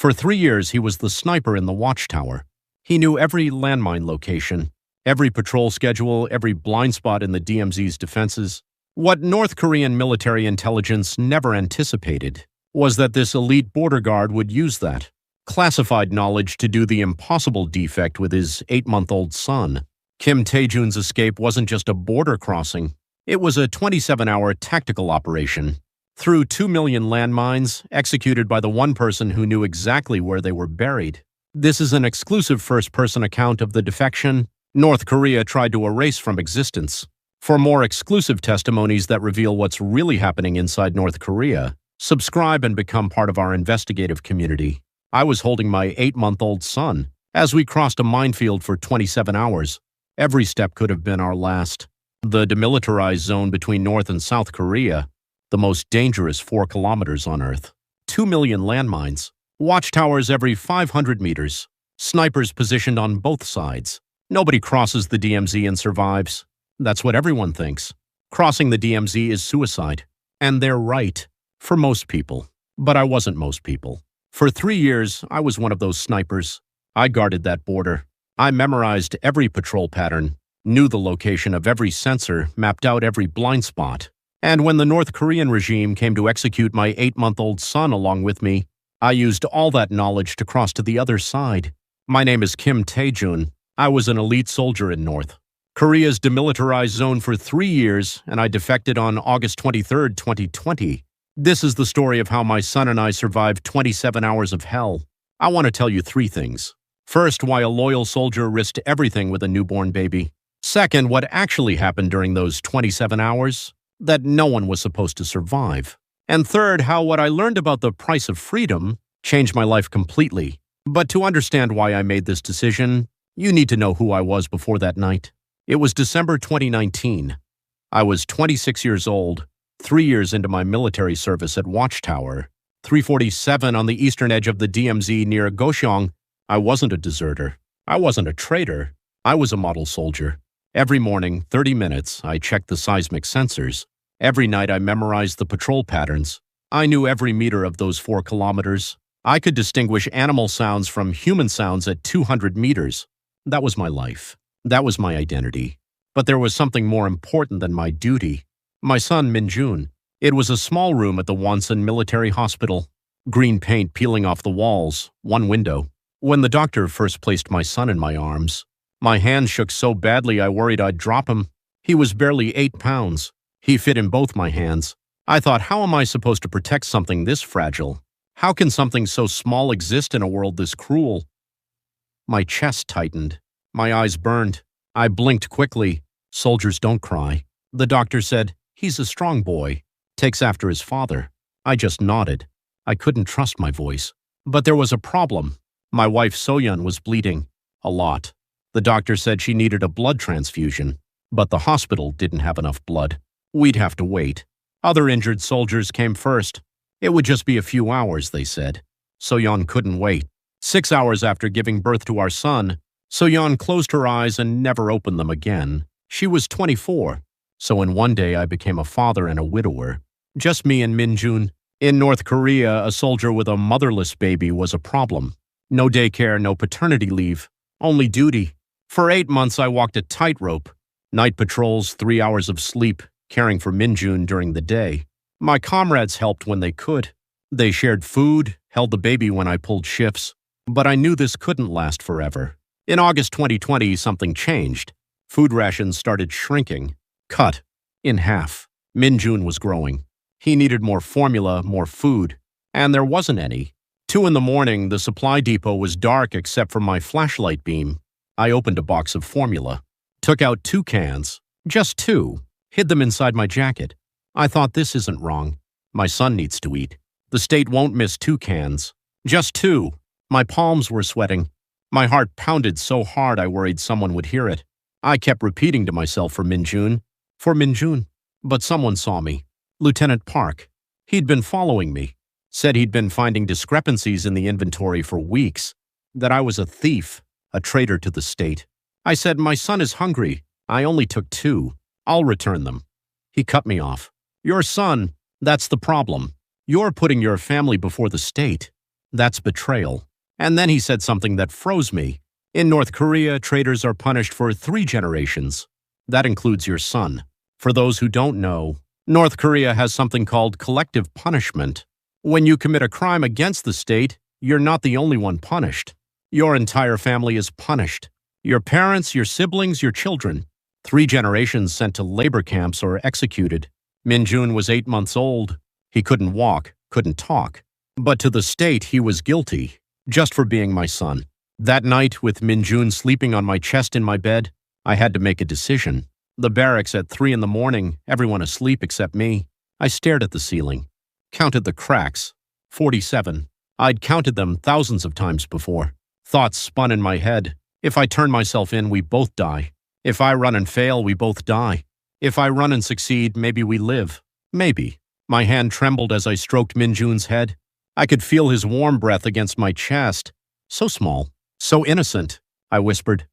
For 3 years, he was the sniper in the watchtower. He knew every landmine location, every patrol schedule, every blind spot in the DMZ's defenses. What North Korean military intelligence never anticipated was that this elite border guard would use that classified knowledge to do the impossible defect with his 8-month-old son. Kim Tae-jun's escape wasn't just a border crossing. It was a 27-hour tactical operation through 2 million landmines executed by the one person who knew exactly where they were buried. This is an exclusive first-person account of the defection North Korea tried to erase from existence. For more exclusive testimonies that reveal what's really happening inside North Korea, subscribe and become part of our investigative community. I was holding my 8-month-old son as we crossed a minefield for 27 hours. Every step could have been our last. The demilitarized zone between North and South Korea, the most dangerous 4 kilometers on Earth. 2 million landmines, watchtowers every 500 meters, snipers positioned on both sides. Nobody crosses the DMZ and survives. That's what everyone thinks. Crossing the DMZ is suicide. And they're right, for most people. But I wasn't most people. For 3 years, I was one of those snipers. I guarded that border. I memorized every patrol pattern, knew the location of every sensor, mapped out every blind spot. And when the North Korean regime came to execute my 8-month-old son along with me, I used all that knowledge to cross to the other side. My name is Kim Tae-jun. I was an elite soldier in North Korea's demilitarized zone for 3 years, and I defected on August 23, 2020. This is the story of how my son and I survived 27 hours of hell. I want to tell you 3 things. First, why a loyal soldier risked everything with a newborn baby. Second, what actually happened during those 27 hours that no one was supposed to survive. And third, how what I learned about the price of freedom changed my life completely. But to understand why I made this decision, you need to know who I was before that night. It was December 2019. I was 26 years old, 3 years into my military service at Watchtower, 347 on the eastern edge of the DMZ near Gocheong. I wasn't a deserter. I wasn't a traitor. I was a model soldier. Every morning, 30 minutes, I checked the seismic sensors. Every night, I memorized the patrol patterns. I knew every meter of those 4 kilometers. I could distinguish animal sounds from human sounds at 200 meters. That was my life. That was my identity. But there was something more important than my duty. My son, Min-jun. It was a small room at the Wonsan Military Hospital. Green paint peeling off the walls, one window. When the doctor first placed my son in my arms, my hand shook so badly I worried I'd drop him. He was barely 8 pounds. He fit in both my hands. I thought, how am I supposed to protect something this fragile? How can something so small exist in a world this cruel? My chest tightened. My eyes burned. I blinked quickly. Soldiers don't cry. The doctor said, he's a strong boy. Takes after his father. I just nodded. I couldn't trust my voice. But there was a problem. My wife Soyeon was bleeding. A lot. The doctor said she needed a blood transfusion. But the hospital didn't have enough blood. We'd have to wait. Other injured soldiers came first. It would just be a few hours, they said. Soyeon couldn't wait. 6 hours after giving birth to our son, Soyeon closed her eyes and never opened them again. She was 24. So in one day I became a father and a widower. Just me and Min-jun. In North Korea, a soldier with a motherless baby was a problem. No daycare, no paternity leave. Only duty. For 8 months I walked a tightrope. Night patrols, 3 hours of sleep, caring for Min-jun during the day. My comrades helped when they could. They shared food, held the baby when I pulled shifts. But I knew this couldn't last forever. In August 2020, something changed. Food rations started shrinking. Cut. In half. Min-jun was growing. He needed more formula, more food. And there wasn't any. 2 in the morning, the supply depot was dark except for my flashlight beam. I opened a box of formula. Took out 2 cans. Just 2. Hid them inside my jacket. I thought, this isn't wrong. My son needs to eat. The state won't miss 2 cans. Just 2. My palms were sweating. My heart pounded so hard I worried someone would hear it. I kept repeating to myself for Min-jun. For Min-jun. But someone saw me. Lieutenant Park. He'd been following me. Said he'd been finding discrepancies in the inventory for weeks. That I was a thief, a traitor to the state. I said, my son is hungry. I only took 2. I'll return them. He cut me off. Your son, that's the problem. You're putting your family before the state. That's betrayal. And then he said something that froze me. In North Korea, traitors are punished for 3 generations. That includes your son. For those who don't know, North Korea has something called collective punishment. When you commit a crime against the state, you're not the only one punished. Your entire family is punished. Your parents, your siblings, your children. 3 generations sent to labor camps or executed. Min-jun was 8 months old. He couldn't walk, couldn't talk. But to the state, he was guilty, just for being my son. That night, with Min-jun sleeping on my chest in my bed, I had to make a decision. The barracks at 3 in the morning, everyone asleep except me. I stared at the ceiling, counted the cracks, 47. I'd counted them thousands of times before. Thoughts spun in my head. If I turn myself in, we both die. If I run and fail, we both die. If I run and succeed, maybe we live. Maybe. My hand trembled as I stroked Min-jun's head. I could feel his warm breath against my chest. So small, so innocent, I whispered.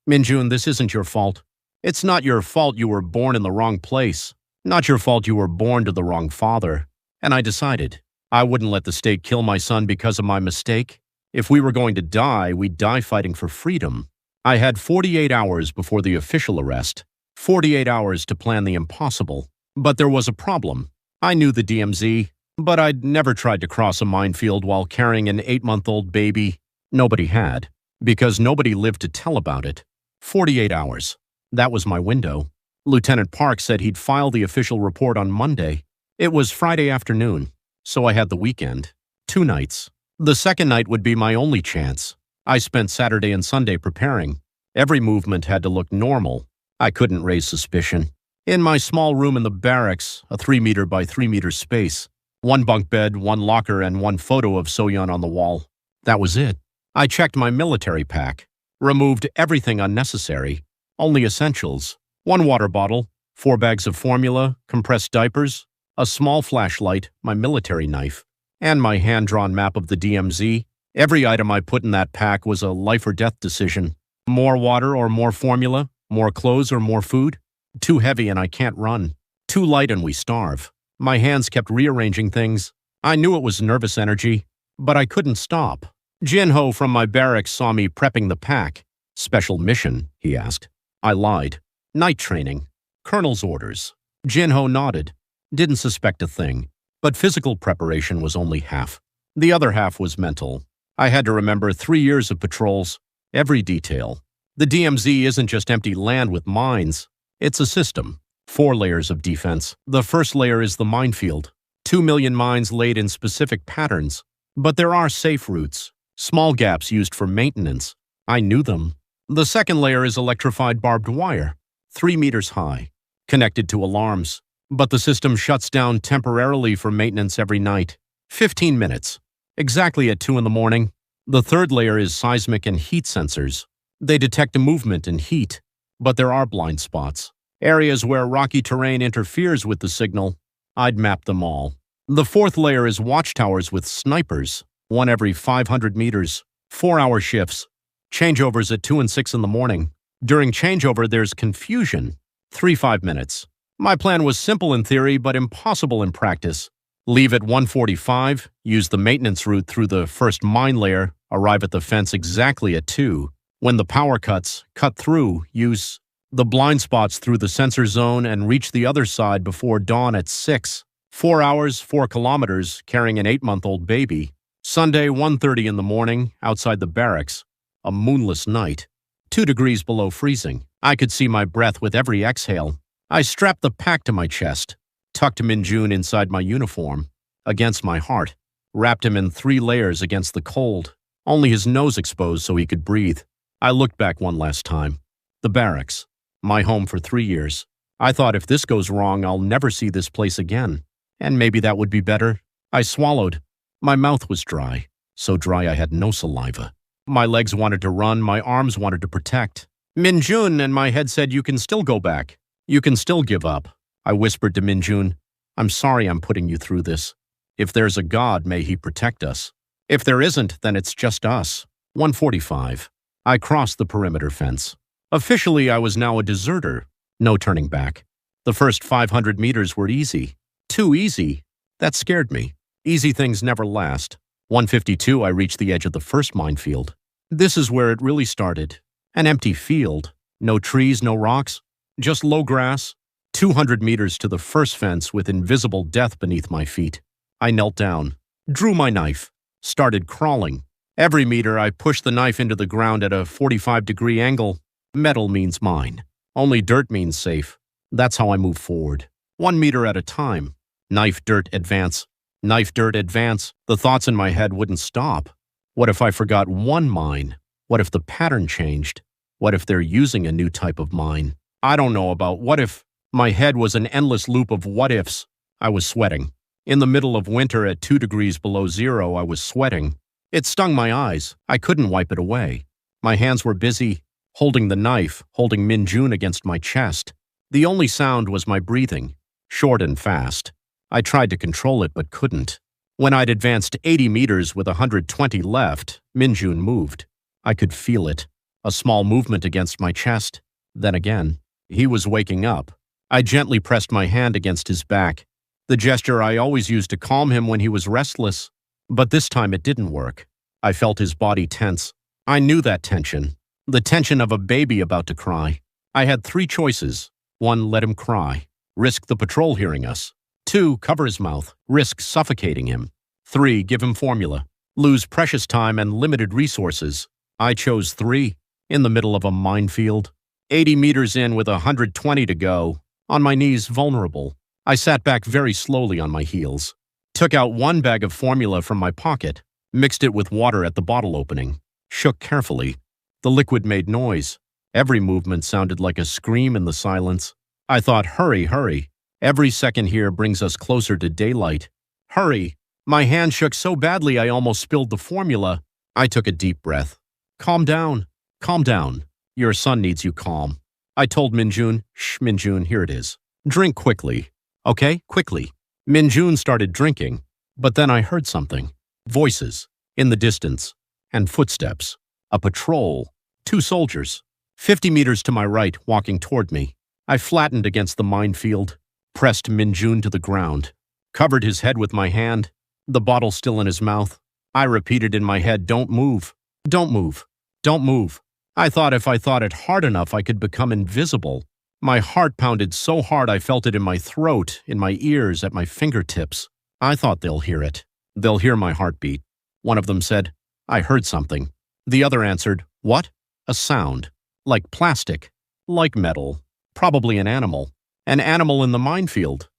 Min-jun, this isn't your fault. It's not your fault you were born in the wrong place. Not your fault you were born to the wrong father. And I decided I wouldn't let the state kill my son because of my mistake. If we were going to die, we'd die fighting for freedom. I had 48 hours before the official arrest. 48 hours to plan the impossible. But there was a problem. I knew the DMZ, but I'd never tried to cross a minefield while carrying an 8-month-old baby. Nobody had, because nobody lived to tell about it. 48 hours. That was my window. Lieutenant Park said he'd file the official report on Monday. It was Friday afternoon, so I had the weekend. 2 nights. The second night would be my only chance. I spent Saturday and Sunday preparing. Every movement had to look normal. I couldn't raise suspicion. In my small room in the barracks, a 3-meter by 3-meter space, 1 bunk bed, 1 locker, and 1 photo of Soyeon on the wall. That was it. I checked my military pack, removed everything unnecessary, only essentials, 1 water bottle, 4 bags of formula, compressed diapers, a small flashlight, my military knife, and my hand-drawn map of the DMZ. Every item I put in that pack was a life-or-death decision. More water or more formula, more clothes or more food. Too heavy and I can't run. Too light and we starve. My hands kept rearranging things. I knew it was nervous energy, but I couldn't stop. Jin-ho from my barracks saw me prepping the pack. Special mission, he asked. I lied. Night training. Colonel's orders. Jin-ho nodded. Didn't suspect a thing. But physical preparation was only half. The other half was mental. I had to remember 3 years of patrols, every detail. The DMZ isn't just empty land with mines. It's a system. 4 layers of defense. The first layer is the minefield. 2 million mines laid in specific patterns. But there are safe routes. Small gaps used for maintenance. I knew them. The second layer is electrified barbed wire. 3 meters high. Connected to alarms. But the system shuts down temporarily for maintenance every night. 15 minutes. Exactly at 2 in the morning. The third layer is seismic and heat sensors. They detect movement and heat. But there are blind spots. Areas where rocky terrain interferes with the signal. I'd map them all. The fourth layer is watchtowers with snipers. 1 every 500 meters. 4-hour shifts. Changeovers at 2 and 6 in the morning. During changeover, there's confusion. 3 minutes. My plan was simple in theory, but impossible in practice. Leave at 1:45, use the maintenance route through the first mine layer, arrive at the fence exactly at 2. When the power cuts, cut through, use the blind spots through the sensor zone and reach the other side before dawn at 6. 4 hours, 4 kilometers, carrying an 8-month-old baby. Sunday, 1:30 in the morning, outside the barracks. A moonless night. 2 degrees below freezing. I could see my breath with every exhale. I strapped the pack to my chest, tucked Min-jun inside my uniform, against my heart, wrapped him in 3 layers against the cold, only his nose exposed so he could breathe. I looked back one last time. The barracks. My home for 3 years. I thought if this goes wrong, I'll never see this place again. And maybe that would be better. I swallowed. My mouth was dry, so dry I had no saliva. My legs wanted to run, my arms wanted to protect. Min-jun, and my head said, you can still go back. You can still give up. I whispered to Min-jun, I'm sorry I'm putting you through this. If there's a God, may he protect us. If there isn't, then it's just us. 1:45. I crossed the perimeter fence. Officially, I was now a deserter. No turning back. The first 500 meters were easy. Too easy. That scared me. Easy things never last. 152, I reached the edge of the first minefield. This is where it really started. An empty field. No trees, no rocks. Just low grass. 200 meters to the first fence with invisible death beneath my feet. I knelt down, drew my knife, started crawling. Every meter, I pushed the knife into the ground at a 45-degree angle. Metal means mine. Only dirt means safe. That's how I move forward. 1 meter at a time. Knife, dirt, advance. Knife, dirt, advance. The thoughts in my head wouldn't stop. What if I forgot one mine? What if the pattern changed? What if they're using a new type of mine? I don't know about what if. My head was an endless loop of what ifs. I was sweating. In the middle of winter at 2 degrees below zero, I was sweating. It stung my eyes. I couldn't wipe it away. My hands were busy, holding the knife, holding Min Jun against my chest. The only sound was my breathing, short and fast. I tried to control it but couldn't. When I'd advanced 80 meters with 120 left, Min Jun moved. I could feel it. A small movement against my chest. Then again. He was waking up. I gently pressed my hand against his back, the gesture I always used to calm him when he was restless. But this time it didn't work. I felt his body tense. I knew that tension. The tension of a baby about to cry. I had 3 choices. 1, let him cry. Risk the patrol hearing us. 2, cover his mouth. Risk suffocating him. 3, give him formula. Lose precious time and limited resources. I chose 3, in the middle of a minefield. 80 meters in with 120 to go. On my knees, vulnerable. I sat back very slowly on my heels. Took out 1 bag of formula from my pocket. Mixed it with water at the bottle opening. Shook carefully. The liquid made noise. Every movement sounded like a scream in the silence. I thought, hurry, hurry. Every second here brings us closer to daylight. Hurry. My hand shook so badly I almost spilled the formula. I took a deep breath. Calm down. Calm down. Your son needs you calm. I told Min Jun, shh, Min Jun, here it is. Drink quickly. Okay, quickly. Min Jun started drinking, but then I heard something. Voices, in the distance, and footsteps. A patrol. 2 soldiers. 50 meters to my right, walking toward me. I flattened against the minefield, pressed Min Jun to the ground, covered his head with my hand, the bottle still in his mouth. I repeated in my head, don't move, don't move, don't move. I thought if I thought it hard enough, I could become invisible. My heart pounded so hard I felt it in my throat, in my ears, at my fingertips. I thought they'll hear it. They'll hear my heartbeat. One of them said, I heard something. The other answered, what? A sound. Like plastic. Like metal. Probably an animal. An animal in the minefield.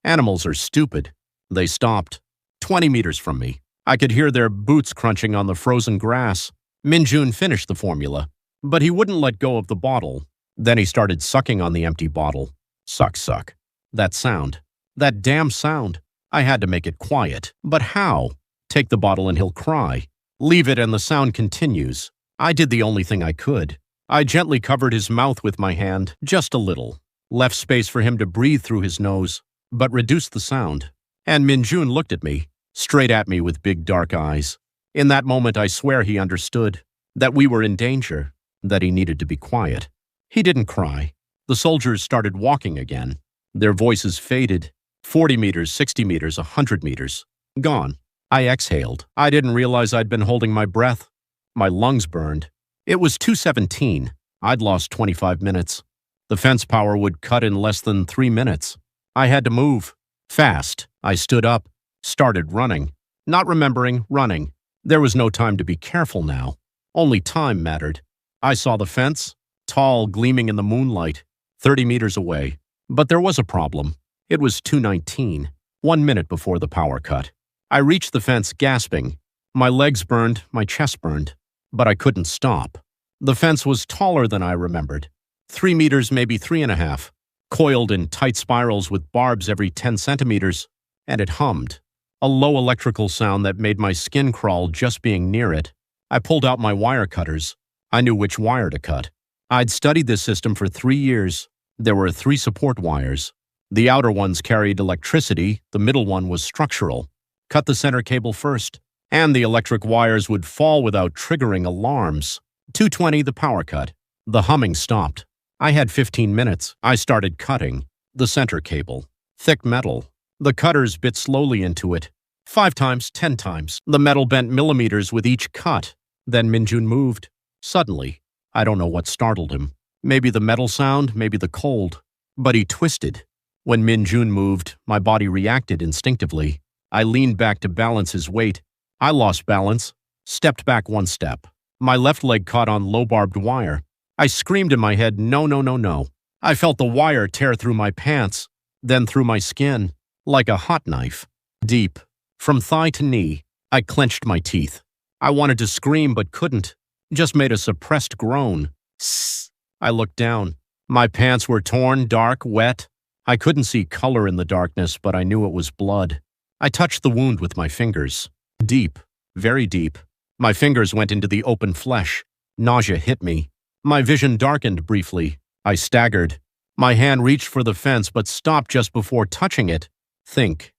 Animals are stupid. They stopped. 20 meters from me. I could hear their boots crunching on the frozen grass. Min Jun finished the formula, but he wouldn't let go of the bottle. Then he started sucking on the empty bottle. Suck, suck. That sound. That damn sound. I had to make it quiet. But how? Take the bottle and he'll cry. Leave it and the sound continues. I did the only thing I could. I gently covered his mouth with my hand, just a little. Left space for him to breathe through his nose, but reduced the sound. And Min Jun looked at me, straight at me with big dark eyes. In that moment, I swear he understood that we were in danger, that he needed to be quiet. He didn't cry. The soldiers started walking again. Their voices faded. 40 meters, 60 meters, 100 meters. Gone. I exhaled. I didn't realize I'd been holding my breath. My lungs burned. It was 2:17. I'd lost 25 minutes. The fence power would cut in less than 3 minutes. I had to move. Fast. I stood up, started running. Not remembering, running. There was no time to be careful now. Only time mattered. I saw the fence, tall, gleaming in the moonlight, 30 meters away. But there was a problem. It was 2:19, 1 minute before the power cut. I reached the fence gasping. My legs burned, my chest burned. But I couldn't stop. The fence was taller than I remembered. 3 meters, maybe 3.5, coiled in tight spirals with barbs every 10 centimeters, and it hummed. A low electrical sound that made my skin crawl just being near it. I pulled out my wire cutters. I knew which wire to cut. I'd studied this system for 3 years. There were 3 support wires. The outer ones carried electricity, the middle one was structural. Cut the center cable first, and the electric wires would fall without triggering alarms. 2:20, the power cut. The humming stopped. I had 15 minutes. I started cutting. The center cable. Thick metal. The cutters bit slowly into it. 5 times, 10 times. The metal bent millimeters with each cut. Then Minjun moved. Suddenly. I don't know what startled him. Maybe the metal sound, maybe the cold. But he twisted. When Minjun moved, my body reacted instinctively. I leaned back to balance his weight. I lost balance, stepped back 1 step. My left leg caught on low-barbed wire. I screamed in my head, no, no, no, no. I felt the wire tear through my pants, then through my skin, like a hot knife. Deep. From thigh to knee, I clenched my teeth. I wanted to scream but couldn't. Just made a suppressed groan. Sss. I looked down. My pants were torn, dark, wet. I couldn't see color in the darkness, but I knew it was blood. I touched the wound with my fingers. Deep. Very deep. My fingers went into the open flesh. Nausea hit me. My vision darkened briefly. I staggered. My hand reached for the fence but stopped just before touching it. Think.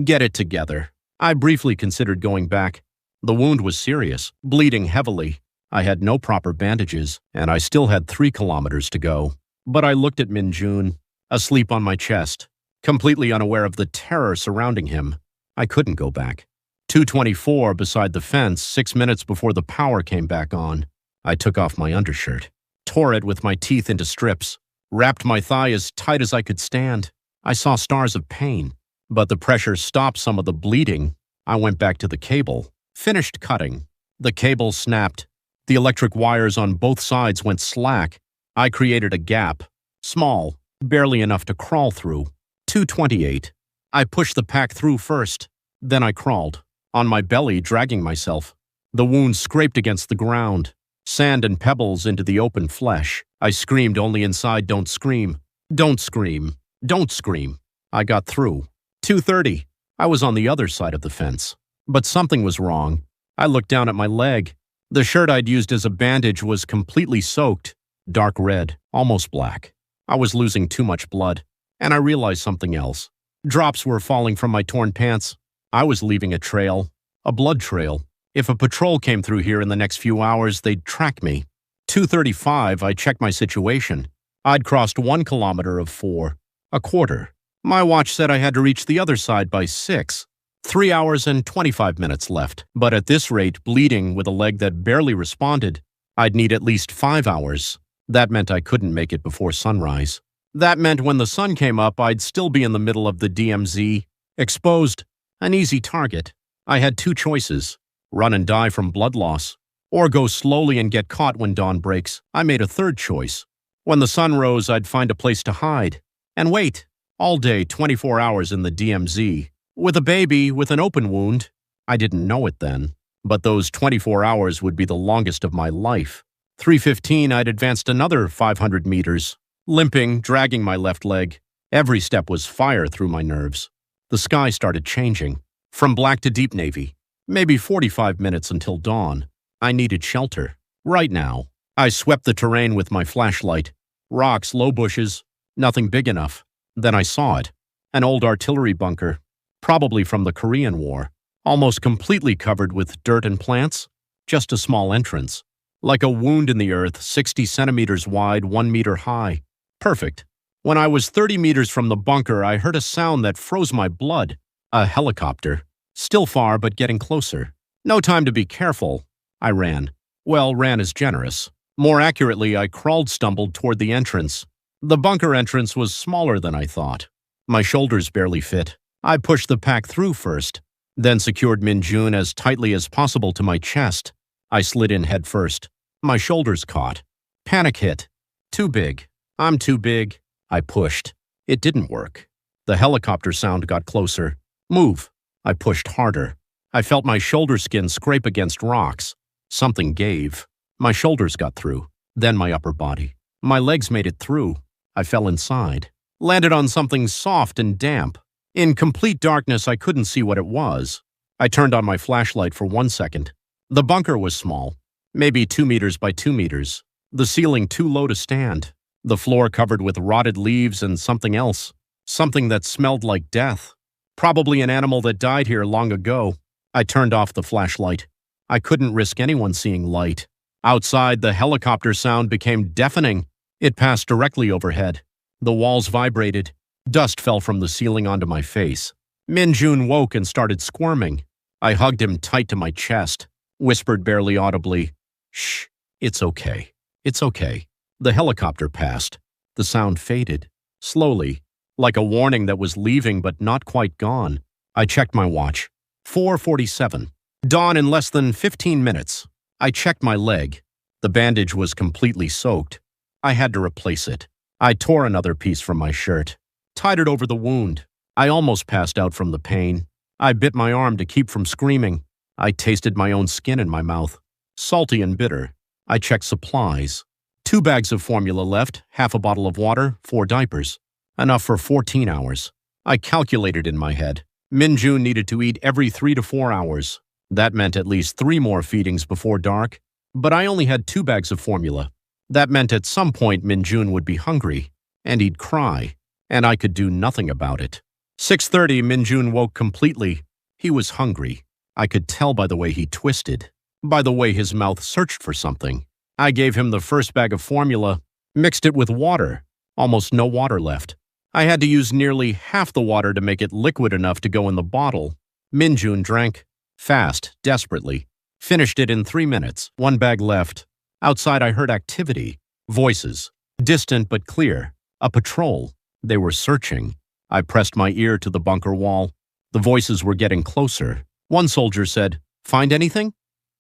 Get it together. I briefly considered going back. The wound was serious, bleeding heavily. I had no proper bandages, and I still had 3 kilometers to go. But I looked at Minjun, asleep on my chest, completely unaware of the terror surrounding him. I couldn't go back. 2:24 beside the fence, 6 minutes before the power came back on. I took off my undershirt, tore it with my teeth into strips, wrapped my thigh as tight as I could stand. I saw stars of pain, but the pressure stopped some of the bleeding. I went back to the cable, finished cutting. The cable snapped. The electric wires on both sides went slack. I created a gap, small, barely enough to crawl through. 2:28. I pushed the pack through first. Then I crawled, on my belly, dragging myself. The wound scraped against the ground, sand and pebbles into the open flesh. I screamed only inside, don't scream. Don't scream. Don't scream. I got through. 2:30. I was on the other side of the fence. But something was wrong. I looked down at my leg. The shirt I'd used as a bandage was completely soaked, dark red, almost black. I was losing too much blood, and I realized something else. Drops were falling from my torn pants. I was leaving a trail, a blood trail. If a patrol came through here in the next few hours, they'd track me. 2:35, I checked my situation. I'd crossed 1 kilometer of 4, a quarter. My watch said I had to reach the other side by 6. 3 hours and 25 minutes left. But at this rate, bleeding with a leg that barely responded, I'd need at least 5 hours. That meant I couldn't make it before sunrise. That meant when the sun came up, I'd still be in the middle of the DMZ, exposed, an easy target. I had 2 choices, run and die from blood loss, or go slowly and get caught when dawn breaks. I made a 3rd choice. When the sun rose, I'd find a place to hide and wait, all day, 24 hours in the DMZ. With a baby, with an open wound. I didn't know it then, but those 24 hours would be the longest of my life. 3:15, I'd advanced another 500 meters, limping, dragging my left leg. Every step was fire through my nerves. The sky started changing, from black to deep navy. Maybe 45 minutes until dawn. I needed shelter. Right now. I swept the terrain with my flashlight. Rocks, low bushes, nothing big enough. Then I saw it. An old artillery bunker, probably from the Korean War, almost completely covered with dirt and plants. Just a small entrance. Like a wound in the earth, 60 centimeters wide, 1 meter high. Perfect. When I was 30 meters from the bunker, I heard a sound that froze my blood. A helicopter. Still far, but getting closer. No time to be careful. I ran. Well, ran is generous. More accurately, I stumbled toward the entrance. The bunker entrance was smaller than I thought. My shoulders barely fit. I pushed the pack through first, then secured Minjun as tightly as possible to my chest. I slid in head first. My shoulders caught. Panic hit. Too big. I'm too big. I pushed. It didn't work. The helicopter sound got closer. Move. I pushed harder. I felt my shoulder skin scrape against rocks. Something gave. My shoulders got through. Then my upper body. My legs made it through. I fell inside. Landed on something soft and damp. In complete darkness, I couldn't see what it was. I turned on my flashlight for 1 second. The bunker was small, maybe 2 meters by 2 meters. The ceiling too low to stand. The floor covered with rotted leaves and something else. Something that smelled like death. Probably an animal that died here long ago. I turned off the flashlight. I couldn't risk anyone seeing light. Outside, the helicopter sound became deafening. It passed directly overhead. The walls vibrated. Dust fell from the ceiling onto my face. Min-jun woke and started squirming. I hugged him tight to my chest, whispered barely audibly, "Shh, it's okay. It's okay." The helicopter passed. The sound faded, slowly, like a warning that was leaving but not quite gone. I checked my watch. 4:47. Dawn in less than 15 minutes. I checked my leg. The bandage was completely soaked. I had to replace it. I tore another piece from my shirt, tied it over the wound. I almost passed out from the pain. I bit my arm to keep from screaming. I tasted my own skin in my mouth, salty and bitter. I checked supplies. 2 bags of formula left, half a bottle of water, 4 diapers. Enough for 14 hours. I calculated in my head. Min-jun needed to eat every 3 to 4 hours. That meant at least 3 more feedings before dark. But I only had 2 bags of formula. That meant at some point Min-jun would be hungry, and he'd cry, and I could do nothing about it. 6:30, Min-jun woke completely. He was hungry. I could tell by the way he twisted, by the way his mouth searched for something. I gave him the first bag of formula, mixed it with water. Almost no water left. I had to use nearly half the water to make it liquid enough to go in the bottle. Min-jun drank, fast, desperately. Finished it in 3 minutes. 1 bag left. Outside I heard activity, voices, distant but clear. A patrol. They were searching. I pressed my ear to the bunker wall. The voices were getting closer. One soldier said, "Find anything?"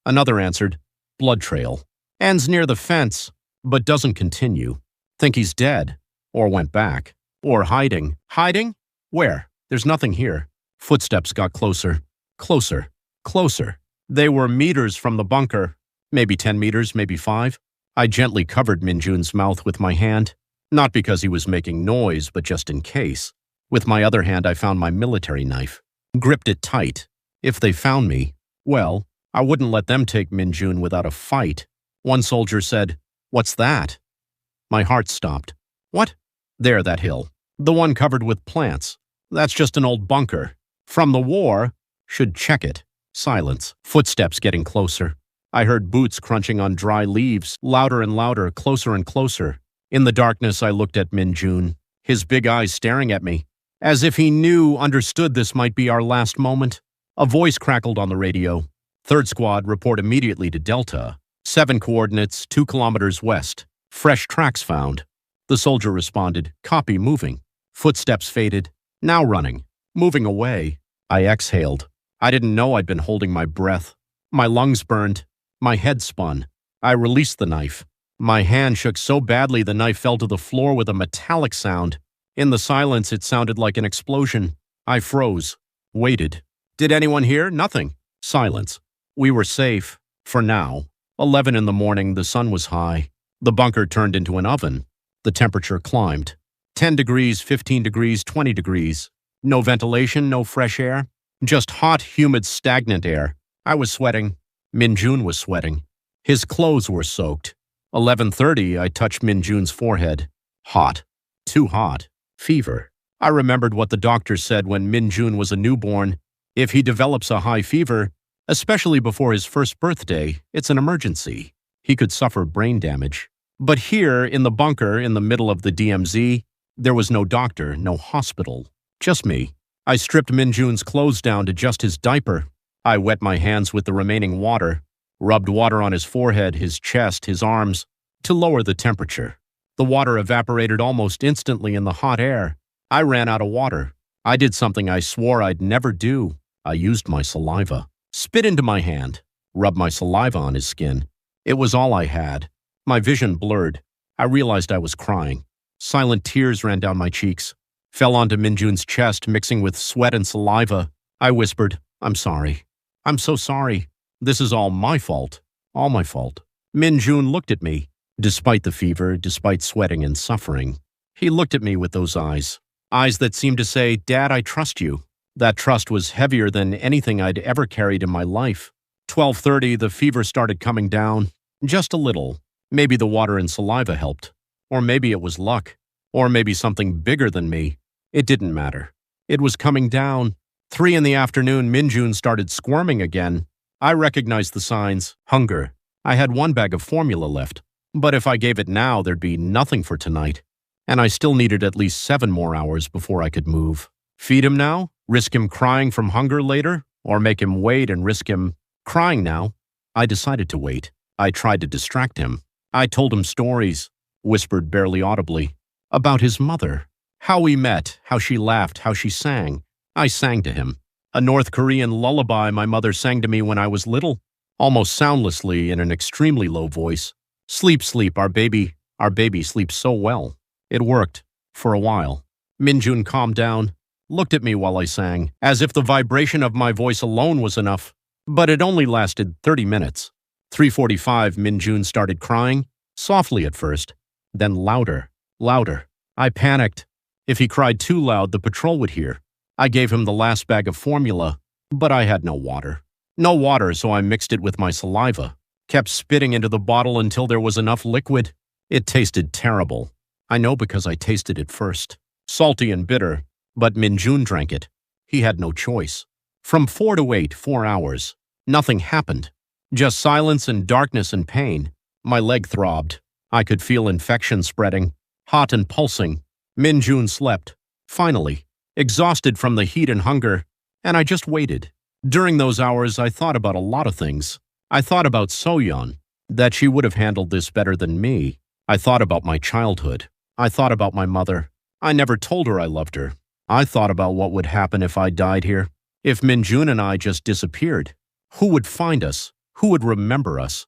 Another answered, "Blood trail. Ends near the fence, but doesn't continue. Think he's dead, or went back, or hiding." "Hiding? Where? There's nothing here." Footsteps got closer, closer, closer. They were meters from the bunker, maybe 10 meters, maybe 5. I gently covered Min-jun's mouth with my hand, not because he was making noise, but just in case. With my other hand, I found my military knife, gripped it tight. If they found me, well, I wouldn't let them take Min-jun without a fight. One soldier said, "What's that?" My heart stopped. "What?" "There, that hill. The one covered with plants. That's just an old bunker. From the war. Should check it." Silence. Footsteps getting closer. I heard boots crunching on dry leaves, louder and louder, closer and closer. In the darkness, I looked at Min-jun, his big eyes staring at me, as if he knew, understood this might be our last moment. A voice crackled on the radio. "3rd Squad, report immediately to Delta. 7 coordinates, 2 kilometers west. Fresh tracks found." The soldier responded, "Copy, moving." Footsteps faded. Now running. Moving away. I exhaled. I didn't know I'd been holding my breath. My lungs burned. My head spun. I released the knife. My hand shook so badly the knife fell to the floor with a metallic sound. In the silence, it sounded like an explosion. I froze. Waited. Did anyone hear? Nothing. Silence. We were safe. For now. 11 in the morning, the sun was high. The bunker turned into an oven. The temperature climbed. 10 degrees, 15 degrees, 20 degrees. No ventilation, no fresh air. Just hot, humid, stagnant air. I was sweating. Min-jun was sweating. His clothes were soaked. 11:30, I touched Min-jun's forehead. Hot. Too hot. Fever. I remembered what the doctor said when Min-jun was a newborn. If he develops a high fever, especially before his first birthday, it's an emergency. He could suffer brain damage. But here, in the bunker, in the middle of the DMZ, there was no doctor, no hospital. Just me. I stripped Min-jun's clothes down to just his diaper. I wet my hands with the remaining water, rubbed water on his forehead, his chest, his arms, to lower the temperature. The water evaporated almost instantly in the hot air. I ran out of water. I did something I swore I'd never do. I used my saliva. Spit into my hand. Rubbed my saliva on his skin. It was all I had. My vision blurred. I realized I was crying. Silent tears ran down my cheeks. Fell onto Min-jun's chest, mixing with sweat and saliva. I whispered, "I'm sorry. I'm so sorry. This is all my fault. All my fault." Min-jun looked at me. Despite the fever, despite sweating and suffering, he looked at me with those eyes. Eyes that seemed to say, "Dad, I trust you." That trust was heavier than anything I'd ever carried in my life. 12:30, the fever started coming down. Just a little. Maybe the water and saliva helped. Or maybe it was luck. Or maybe something bigger than me. It didn't matter. It was coming down. 3 in the afternoon, Min-jun started squirming again. I recognized the signs. Hunger. I had 1 bag of formula left. But if I gave it now, there'd be nothing for tonight. And I still needed at least 7 more hours before I could move. Feed him now? Risk him crying from hunger later, or make him wait and risk him crying now? I decided to wait. I tried to distract him. I told him stories, whispered barely audibly, about his mother, how we met, how she laughed, how she sang. I sang to him. A North Korean lullaby my mother sang to me when I was little, almost soundlessly in an extremely low voice. Sleep, sleep, our baby sleeps so well. It worked, for a while. Minjun calmed down, looked at me while I sang, as if the vibration of my voice alone was enough. But it only lasted 30 minutes. 3:45, Minjun started crying, softly at first, then louder, louder. I panicked. If he cried too loud, the patrol would hear. I gave him the last bag of formula, but I had no water. No water, so I mixed it with my saliva, kept spitting into the bottle until there was enough liquid. It tasted terrible. I know because I tasted it first. Salty and bitter, but Minjun drank it. He had no choice. From 4 to 8, 4 hours. Nothing happened. Just silence and darkness and pain. My leg throbbed. I could feel infection spreading, hot and pulsing. Minjun slept, finally, exhausted from the heat and hunger, and I just waited. During those hours, I thought about a lot of things. I thought about Soyeon, that she would have handled this better than me. I thought about my childhood. I thought about my mother. I never told her I loved her. I thought about what would happen if I died here. If Minjun and I just disappeared. Who would find us? Who would remember us?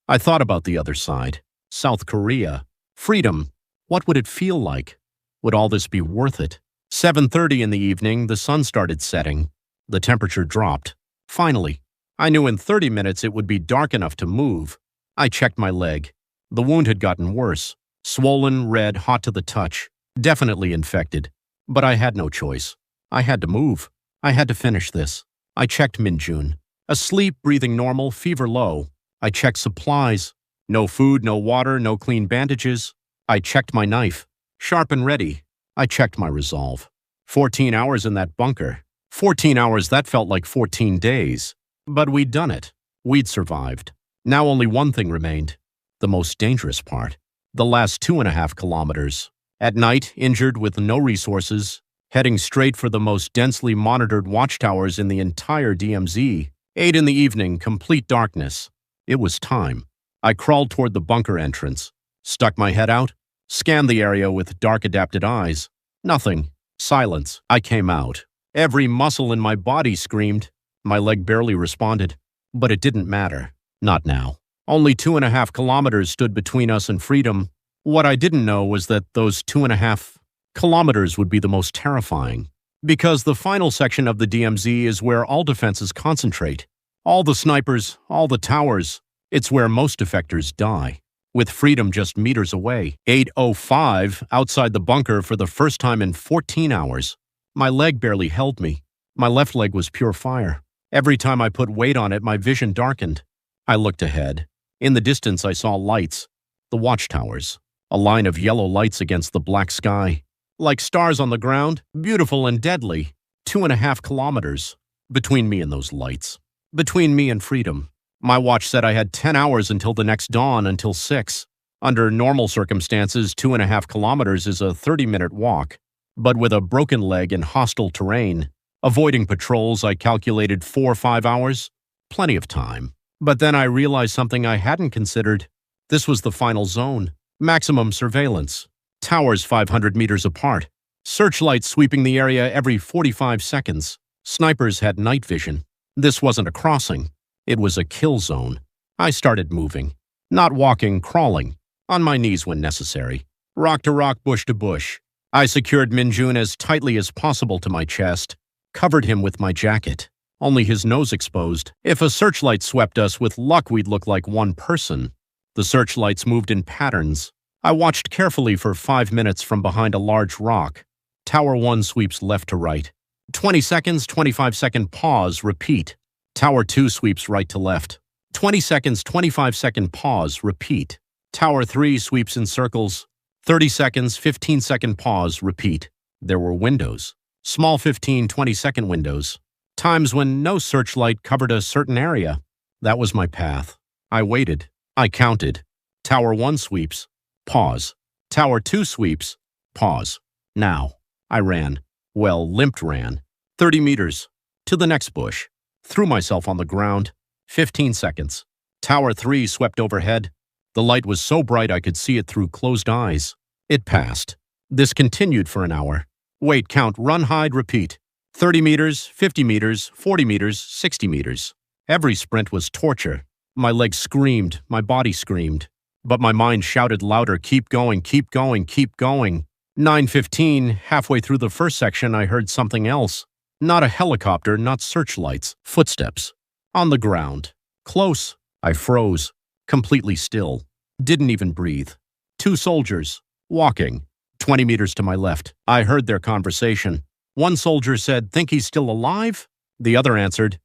I thought about the other side. South Korea. Freedom. What would it feel like? Would all this be worth it? 7:30 in the evening, the sun started setting. The temperature dropped. Finally, I knew in 30 minutes it would be dark enough to move. I checked my leg. The wound had gotten worse. Swollen, red, hot to the touch. Definitely infected. But I had no choice. I had to move. I had to finish this. I checked Minjun. Asleep, breathing normal, fever low. I checked supplies. No food, no water, no clean bandages. I checked my knife. Sharp and ready. I checked my resolve. 14 hours in that bunker. 14 hours, that felt like 14 days. But we'd done it. We'd survived. Now only one thing remained. The most dangerous part. The last 2.5 kilometers. At night, injured with no resources, heading straight for the most densely monitored watchtowers in the entire DMZ. 8 in the evening, complete darkness. It was time. I crawled toward the bunker entrance, stuck my head out, scanned the area with dark-adapted eyes. Nothing. Silence. I came out. Every muscle in my body screamed. My leg barely responded. But it didn't matter. Not now. Only 2.5 kilometers stood between us and freedom. What I didn't know was that those 2.5 kilometers would be the most terrifying. Because the final section of the DMZ is where all defenses concentrate. All the snipers, all the towers. It's where most defectors die. With freedom just meters away. 8:05, outside the bunker for the first time in 14 hours. My leg barely held me. My left leg was pure fire. Every time I put weight on it, my vision darkened. I looked ahead. In the distance, I saw lights. The watchtowers. A line of yellow lights against the black sky. Like stars on the ground, beautiful and deadly. 2.5 kilometers. Between me and those lights. Between me and freedom. My watch said I had 10 hours until the next dawn, until 6. Under normal circumstances, 2.5 kilometers is a 30-minute walk. But with a broken leg in hostile terrain, avoiding patrols, I calculated 4 or 5 hours. Plenty of time. But then I realized something I hadn't considered. This was the final zone. Maximum surveillance. Towers 500 meters apart. Searchlights sweeping the area every 45 seconds. Snipers had night vision. This wasn't a crossing. It was a kill zone. I started moving. Not walking, crawling. On my knees when necessary. Rock to rock, bush to bush. I secured Minjun as tightly as possible to my chest. Covered him with my jacket. Only his nose exposed. If a searchlight swept us, with luck we'd look like one person. The searchlights moved in patterns. I watched carefully for 5 minutes from behind a large rock. Tower 1 sweeps left to right. 20 seconds, 25-second pause, repeat. Tower 2 sweeps right to left. 20 seconds, 25-second pause, repeat. Tower 3 sweeps in circles. 30 seconds, 15-second pause, repeat. There were windows. Small 15, 20-second windows. Times when no searchlight covered a certain area. That was my path. I waited. I counted. Tower 1 sweeps. Pause. Tower 2 sweeps. Pause. Now. I ran. Well, limped ran. 30 meters. To the next bush. Threw myself on the ground. 15 seconds. Tower 3 swept overhead. The light was so bright I could see it through closed eyes. It passed. This continued for an hour. Wait, count, run, hide, repeat. 30 meters, 50 meters, 40 meters, 60 meters. Every sprint was torture. My legs screamed, my body screamed. But my mind shouted louder, keep going, keep going, keep going. 9:15, halfway through the first section, I heard something else. Not a helicopter, not searchlights, footsteps. On the ground. Close. I froze. Completely still. Didn't even breathe. 2 soldiers. Walking. 20 meters to my left. I heard their conversation. One soldier said, "Think he's still alive?" The other answered,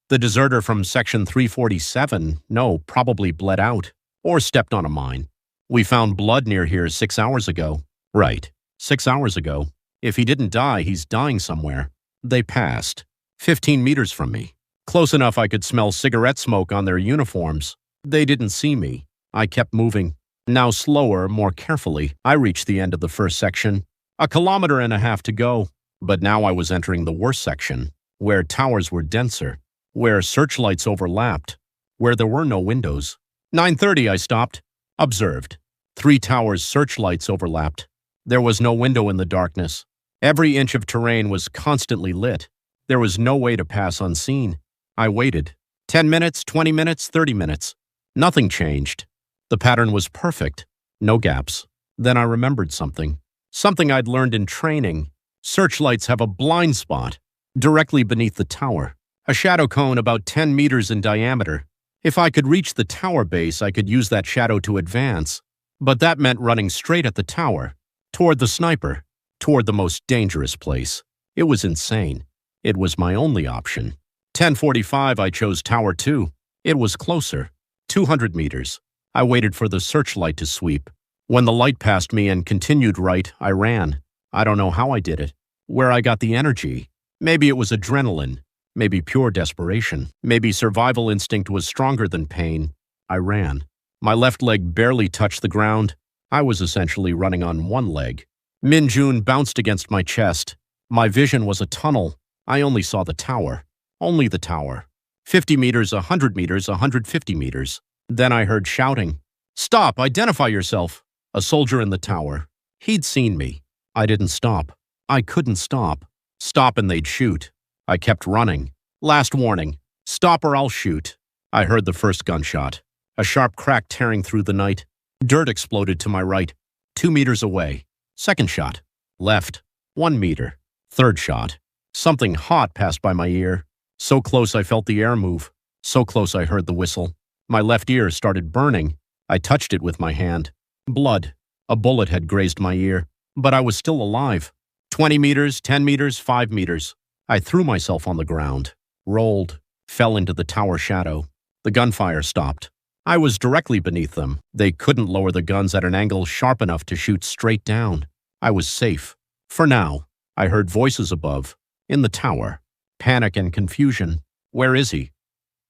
"The deserter from section 347, no, probably bled out. Or stepped on a mine. We found blood near here 6 hours ago." Right. 6 hours ago. If he didn't die, he's dying somewhere. They passed. 15 meters from me. Close enough I could smell cigarette smoke on their uniforms. They didn't see me. I kept moving. Now slower, more carefully, I reached the end of the first section. 1.5 kilometers to go. But now I was entering the worst section, where towers were denser, where searchlights overlapped, where there were no windows. 9:30 I stopped. Observed. 3 towers' searchlights overlapped. There was no window in the darkness. Every inch of terrain was constantly lit. There was no way to pass unseen. I waited. 10 minutes, 20 minutes, 30 minutes. Nothing changed. The pattern was perfect. No gaps. Then I remembered something. Something I'd learned in training. Searchlights have a blind spot directly beneath the tower. A shadow cone about 10 meters in diameter. If I could reach the tower base, I could use that shadow to advance. But that meant running straight at the tower. Toward the sniper. Toward the most dangerous place. It was insane. It was my only option. 10:45 I chose Tower 2. It was closer. 200 meters. I waited for the searchlight to sweep. When the light passed me and continued right, I ran. I don't know how I did it. Where I got the energy. Maybe it was adrenaline. Maybe pure desperation. Maybe survival instinct was stronger than pain. I ran. My left leg barely touched the ground. I was essentially running on one leg. Min-Jun bounced against my chest. My vision was a tunnel. I only saw the tower. Only the tower. 50 meters, 100 meters, 150 meters. Then I heard shouting. "Stop! Identify yourself!" A soldier in the tower. He'd seen me. I didn't stop. I couldn't stop. Stop and they'd shoot. I kept running. Last warning. Stop or I'll shoot. I heard the first gunshot. A sharp crack tearing through the night. Dirt exploded to my right. 2 meters away. Second shot. Left. 1 meter. Third shot. Something hot passed by my ear. So close I felt the air move. So close I heard the whistle. My left ear started burning. I touched it with my hand. Blood. A bullet had grazed my ear. But I was still alive. 20 meters, 10 meters, 5 meters. I threw myself on the ground. Rolled. Fell into the tower shadow. The gunfire stopped. I was directly beneath them. They couldn't lower the guns at an angle sharp enough to shoot straight down. I was safe. For now. I heard voices above. In the tower. Panic and confusion. Where is he?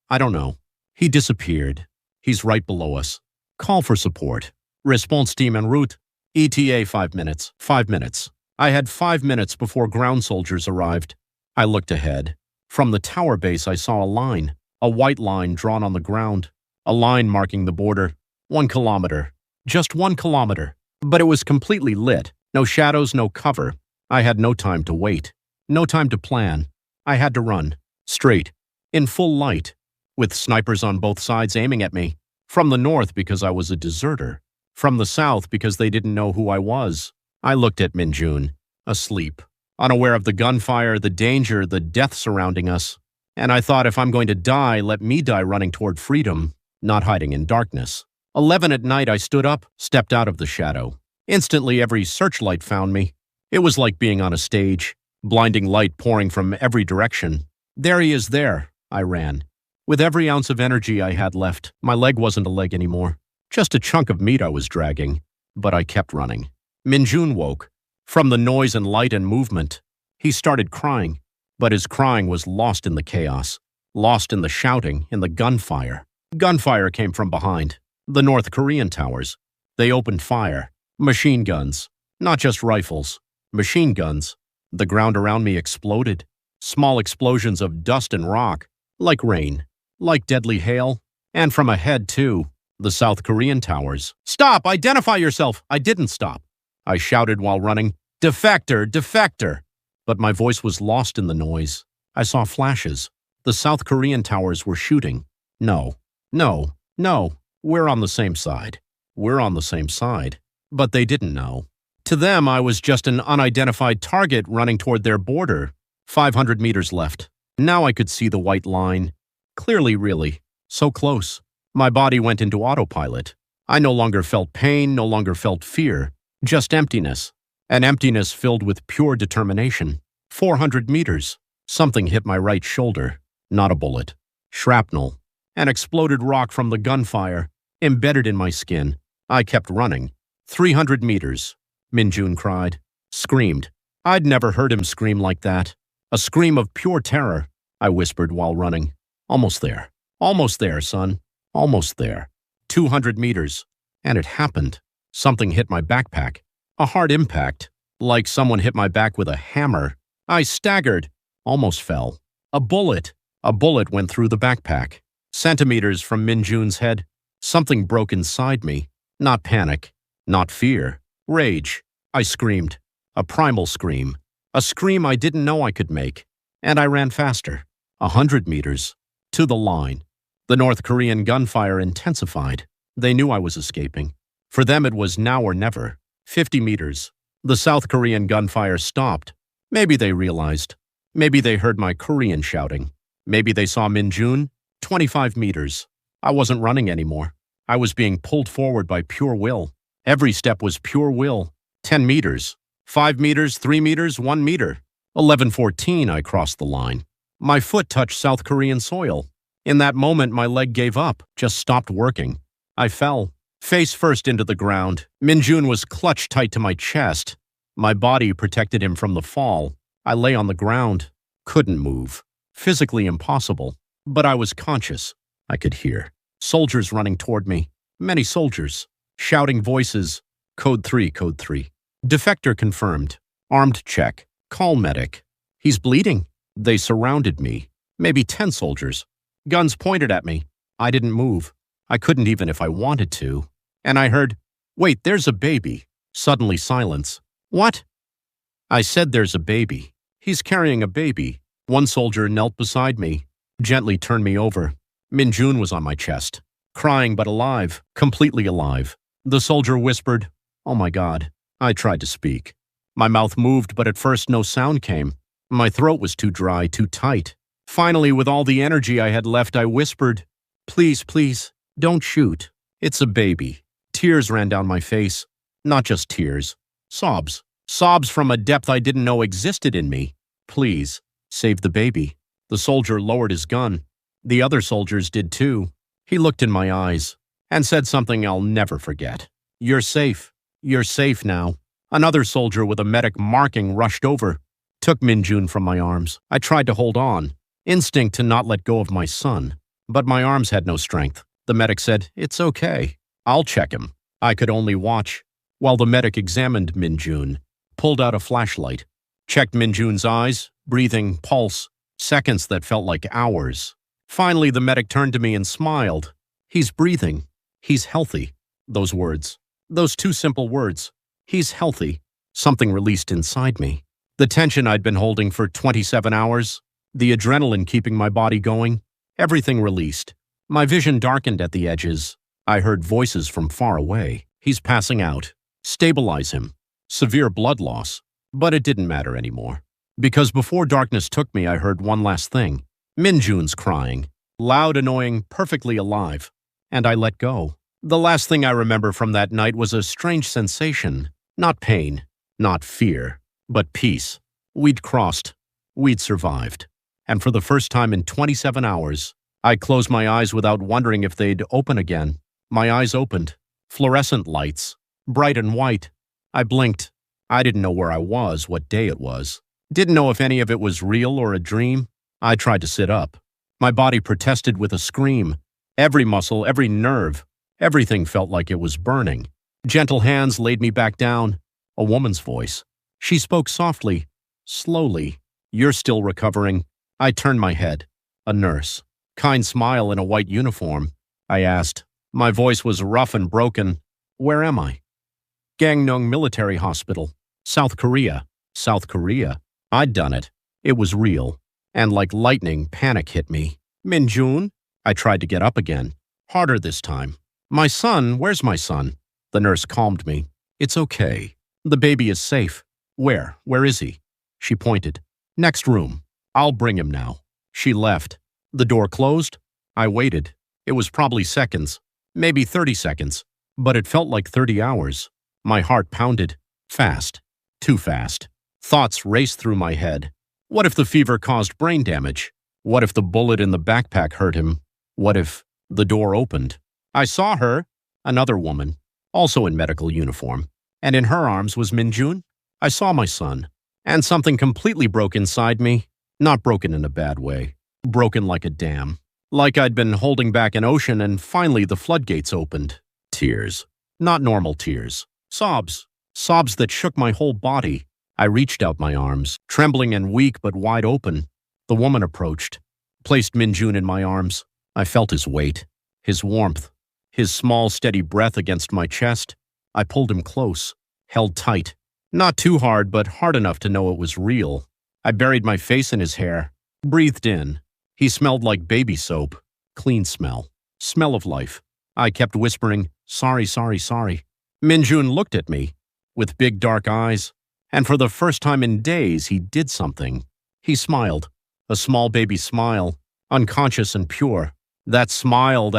I don't know. He disappeared. He's right below us. Call for support. Response team en route. ETA 5 minutes. 5 minutes. I had 5 minutes before ground soldiers arrived. I looked ahead. From the tower base I saw a line. A white line drawn on the ground. A line marking the border. 1 kilometer. Just 1 kilometer. But it was completely lit. No shadows, no cover. I had no time to wait. No time to plan. I had to run. Straight. In full light. With snipers on both sides aiming at me. From the north because I was a deserter. From the south because they didn't know who I was. I looked at Min-Jun. Asleep. Unaware of the gunfire, the danger, the death surrounding us. And I thought if I'm going to die, let me die running toward freedom, not hiding in darkness. 11 at night I stood up, stepped out of the shadow. Instantly every searchlight found me. It was like being on a stage. Blinding light pouring from every direction. There he is there. I ran. With every ounce of energy I had left, my leg wasn't a leg anymore. Just a chunk of meat I was dragging. But I kept running. Min-Jun woke. From the noise and light and movement. He started crying. But his crying was lost in the chaos. Lost in the shouting, in the gunfire. Gunfire came from behind. The North Korean towers. They opened fire. Machine guns. Not just rifles. Machine guns. The ground around me exploded. Small explosions of dust and rock, like rain, like deadly hail, and from ahead, too, the South Korean towers. "Stop! Identify yourself!" I didn't stop. I shouted while running, "Defector! Defector!" But my voice was lost in the noise. I saw flashes. The South Korean towers were shooting. No, no, no, we're on the same side. We're on the same side. But they didn't know. To them, I was just an unidentified target running toward their border. 500 meters left. Now I could see the white line. Clearly, really. So close. My body went into autopilot. I no longer felt pain, no longer felt fear. Just emptiness. An emptiness filled with pure determination. 400 meters. Something hit my right shoulder. Not a bullet. Shrapnel. An exploded rock from the gunfire. Embedded in my skin. I kept running. 300 meters. Minjun cried. Screamed. I'd never heard him scream like that. A scream of pure terror, I whispered while running. Almost there. Almost there, son. Almost there. 200 meters. And it happened. Something hit my backpack. A hard impact. Like someone hit my back with a hammer. I staggered. Almost fell. A bullet. A bullet went through the backpack. Centimeters from Minjun's head. Something broke inside me. Not panic. Not fear. Rage. I screamed. A primal scream. A scream I didn't know I could make. And I ran faster. 100 meters. To the line. The North Korean gunfire intensified. They knew I was escaping. For them it was now or never. 50 meters. The South Korean gunfire stopped. Maybe they realized. Maybe they heard my Korean shouting. Maybe they saw Minjun. 25 meters. I wasn't running anymore. I was being pulled forward by pure will. Every step was pure will. 10 meters. 5 meters, 3 meters, 1 meter. 11:14, I crossed the line. My foot touched South Korean soil. In that moment, my leg gave up, just stopped working. I fell, face first into the ground. Minjun was clutched tight to my chest. My body protected him from the fall. I lay on the ground, couldn't move. Physically impossible. But I was conscious. I could hear. Soldiers running toward me. Many soldiers. Shouting voices. Code 3, Code 3. Defector confirmed. Armed check. Call medic. He's bleeding. They surrounded me. Maybe 10 soldiers. Guns pointed at me. I didn't move. I couldn't even if I wanted to. And I heard, "Wait, there's a baby." Suddenly silence. "What?" I said there's a baby. He's carrying a baby. One soldier knelt beside me, gently turned me over. Minjun was on my chest, crying but alive, completely alive. The soldier whispered, "Oh my God." I tried to speak. My mouth moved, but at first no sound came. My throat was too dry, too tight. Finally, with all the energy I had left, I whispered, "Please, please, don't shoot. It's a baby." Tears ran down my face. Not just tears. Sobs. Sobs from a depth I didn't know existed in me. "Please, save the baby." The soldier lowered his gun. The other soldiers did too. He looked in my eyes and said something I'll never forget. "You're safe. You're safe now." Another soldier with a medic marking rushed over, took Minjun from my arms. I tried to hold on. Instinct to not let go of my son. But my arms had no strength. The medic said, "It's okay. I'll check him." I could only watch while the medic examined Minjun, pulled out a flashlight, checked Minjun's eyes, breathing, pulse, seconds that felt like hours. Finally, the medic turned to me and smiled. "He's breathing. He's healthy." Those words. Those two simple words. He's healthy. Something released inside me. The tension I'd been holding for 27 hours, the adrenaline keeping my body going, everything released. My vision darkened at the edges. I heard voices from far away. "He's passing out. Stabilize him. Severe blood loss." But it didn't matter anymore. Because before darkness took me, I heard one last thing. Minjun's crying. Loud, annoying, perfectly alive. And I let go. The last thing I remember from that night was a strange sensation. Not pain, not fear, but peace. We'd crossed. We'd survived. And for the first time in 27 hours, I closed my eyes without wondering if they'd open again. My eyes opened. Fluorescent lights. Bright and white. I blinked. I didn't know where I was, what day it was. Didn't know if any of it was real or a dream. I tried to sit up. My body protested with a scream. Every muscle, every nerve, everything felt like it was burning. Gentle hands laid me back down. A woman's voice. She spoke softly, slowly. You're still recovering. I turned my head. A nurse. Kind smile in a white uniform. I asked. My voice was rough and broken. Where am I? Gangneung Military Hospital. South Korea. South Korea. I'd done it. It was real. And like lightning, panic hit me. Minjun? I tried to get up again. Harder this time. My son, where's my son? The nurse calmed me. It's okay. The baby is safe. Where? Where is he? She pointed. Next room. I'll bring him now. She left. The door closed. I waited. It was probably seconds. Maybe 30 seconds. But it felt like 30 hours. My heart pounded. Fast. Too fast. Thoughts raced through my head. What if the fever caused brain damage? What if the bullet in the backpack hurt him? What if the door opened? I saw her, another woman, also in medical uniform, and in her arms was Minjun. I saw my son, and something completely broke inside me, not broken in a bad way, broken like a dam, like I'd been holding back an ocean and finally the floodgates opened. Tears, not normal tears, sobs, sobs that shook my whole body. I reached out my arms, trembling and weak but wide open. The woman approached, placed Minjun in my arms. I felt his weight, his warmth, his small, steady breath against my chest. I pulled him close, held tight. Not too hard, but hard enough to know it was real. I buried my face in his hair, breathed in. He smelled like baby soap, clean smell, smell of life. I kept whispering, sorry, sorry, sorry. Minjun looked at me with big dark eyes, and for the first time in days, he did something. He smiled, a small baby smile, unconscious and pure. That smile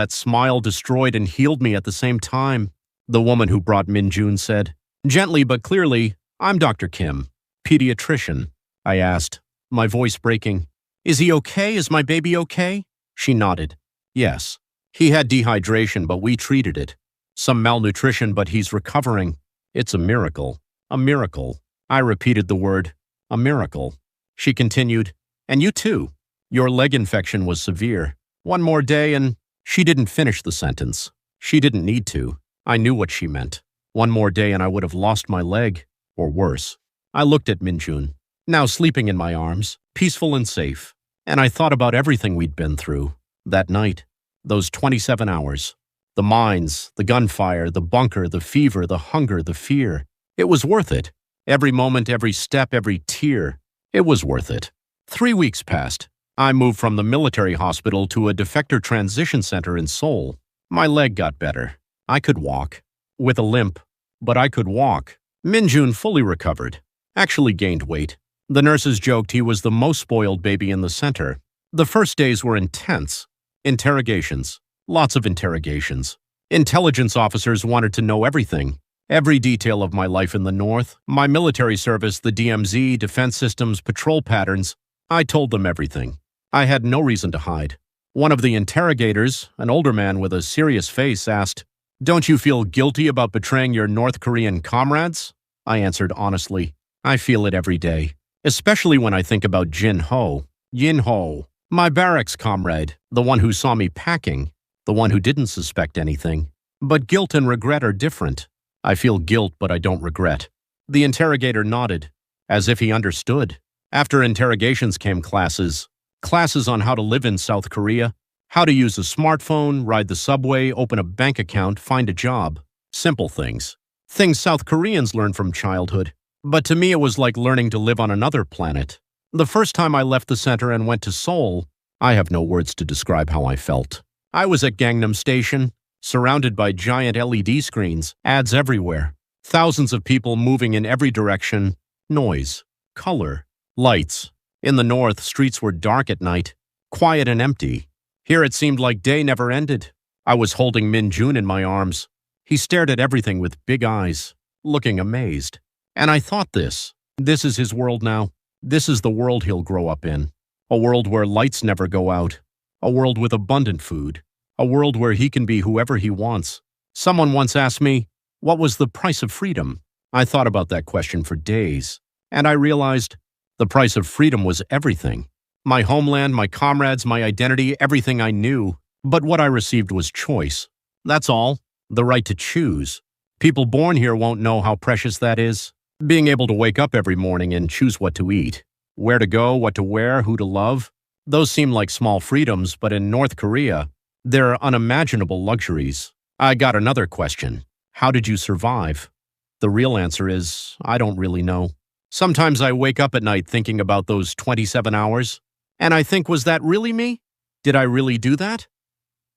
destroyed and healed me at the same time. The woman who brought Minjun said, gently but clearly, I'm Dr. Kim, pediatrician. I asked, my voice breaking, is he okay? Is my baby okay? She nodded. Yes. He had dehydration, but we treated it. Some malnutrition, but he's recovering. It's a miracle. A miracle. I repeated the word, a miracle. She continued, and you too. Your leg infection was severe. One more day and she didn't finish the sentence. She didn't need to. I knew what she meant. One more day and I would have lost my leg, or worse. I looked at Minjun, now sleeping in my arms, peaceful and safe, and I thought about everything we'd been through. That night, those 27 hours, the mines, the gunfire, the bunker, the fever, the hunger, the fear. It was worth it. Every moment, every step, every tear. It was worth it. 3 weeks passed. I moved from the military hospital to a defector transition center in Seoul. My leg got better. I could walk. With a limp, but I could walk. Minjun fully recovered. Actually gained weight. The nurses joked he was the most spoiled baby in the center. The first days were intense. Interrogations. Lots of interrogations. Intelligence officers wanted to know everything. Every detail of my life in the North, my military service, the DMZ, defense systems, patrol patterns. I told them everything. I had no reason to hide. One of the interrogators, an older man with a serious face, asked, don't you feel guilty about betraying your North Korean comrades? I answered honestly, I feel it every day, especially when I think about Yin Ho, my barracks comrade, the one who saw me packing, the one who didn't suspect anything. But guilt and regret are different. I feel guilt, but I don't regret. The interrogator nodded, as if he understood. After interrogations came classes on how to live in South Korea, how to use a smartphone, ride the subway, open a bank account, find a job. Simple things. Things South Koreans learn from childhood. But to me, it was like learning to live on another planet. The first time I left the center and went to Seoul, I have no words to describe how I felt. I was at Gangnam Station, surrounded by giant LED screens, ads everywhere, thousands of people moving in every direction, noise, color, lights. In the north, streets were dark at night, quiet and empty. Here it seemed like day never ended. I was holding Minjun in my arms. He stared at everything with big eyes, looking amazed. And I thought this is his world now. This is the world he'll grow up in. A world where lights never go out. A world with abundant food. A world where he can be whoever he wants. Someone once asked me, what was the price of freedom? I thought about that question for days. And I realized the price of freedom was everything. My homeland, my comrades, my identity, everything I knew. But what I received was choice. That's all. The right to choose. People born here won't know how precious that is. Being able to wake up every morning and choose what to eat. Where to go, what to wear, who to love. Those seem like small freedoms, but in North Korea, they're unimaginable luxuries. I got another question. How did you survive? The real answer is, I don't really know. Sometimes I wake up at night thinking about those 27 hours, and I think, was that really me? Did I really do that?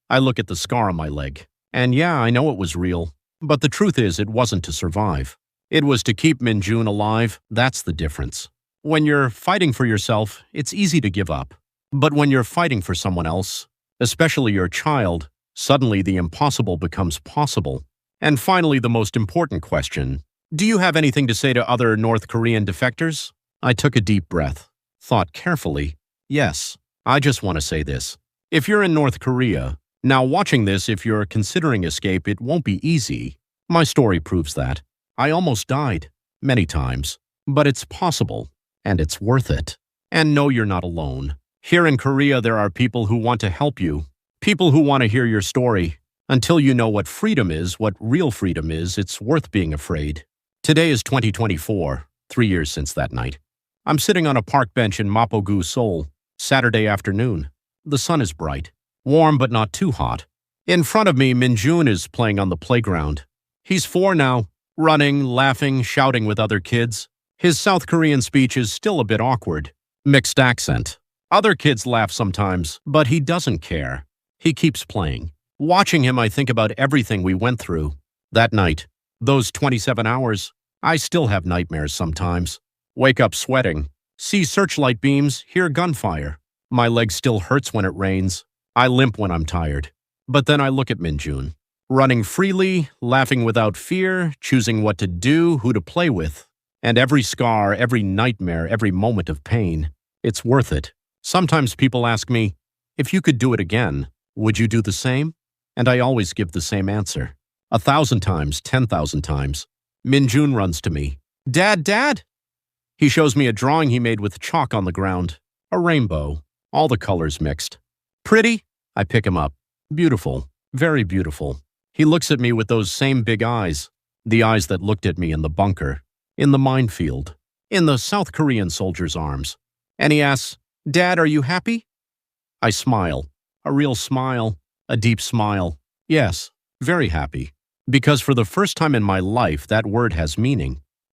I look at the scar on my leg, and yeah, I know it was real. But the truth is, it wasn't to survive. It was to keep Minjun alive. That's the difference. When you're fighting for yourself, it's easy to give up. But when you're fighting for someone else, especially your child, suddenly the impossible becomes possible. And finally, the most important question. Do you have anything to say to other North Korean defectors? I took a deep breath, thought carefully. Yes, I just want to say this. If you're in North Korea, now watching this, if you're considering escape, it won't be easy. My story proves that. I almost died, many times. But it's possible, and it's worth it. And no, you're not alone. Here in Korea, there are people who want to help you. People who want to hear your story. Until you know what freedom is, what real freedom is, it's worth being afraid. Today is 2024, 3 years since that night. I'm sitting on a park bench in Mapogu, Seoul, Saturday afternoon. The sun is bright, warm but not too hot. In front of me, Minjun is playing on the playground. He's 4 now, running, laughing, shouting with other kids. His South Korean speech is still a bit awkward, mixed accent. Other kids laugh sometimes, but he doesn't care. He keeps playing. Watching him, I think about everything we went through. That night, those 27 hours, I still have nightmares sometimes. Wake up sweating, see searchlight beams, hear gunfire. My leg still hurts when it rains. I limp when I'm tired. But then I look at Minjun, running freely, laughing without fear, choosing what to do, who to play with. And every scar, every nightmare, every moment of pain, it's worth it. Sometimes people ask me, if you could do it again, would you do the same? And I always give the same answer. 1,000 times, 10,000 times. Minjun runs to me. Dad, Dad! He shows me a drawing he made with chalk on the ground. A rainbow. All the colors mixed. Pretty? I pick him up. Beautiful. Very beautiful. He looks at me with those same big eyes. The eyes that looked at me in the bunker. In the minefield. In the South Korean soldier's arms. And he asks, Dad, are you happy? I smile. A real smile. A deep smile. Yes, very happy. Because for the first time in my life, that word has meaning.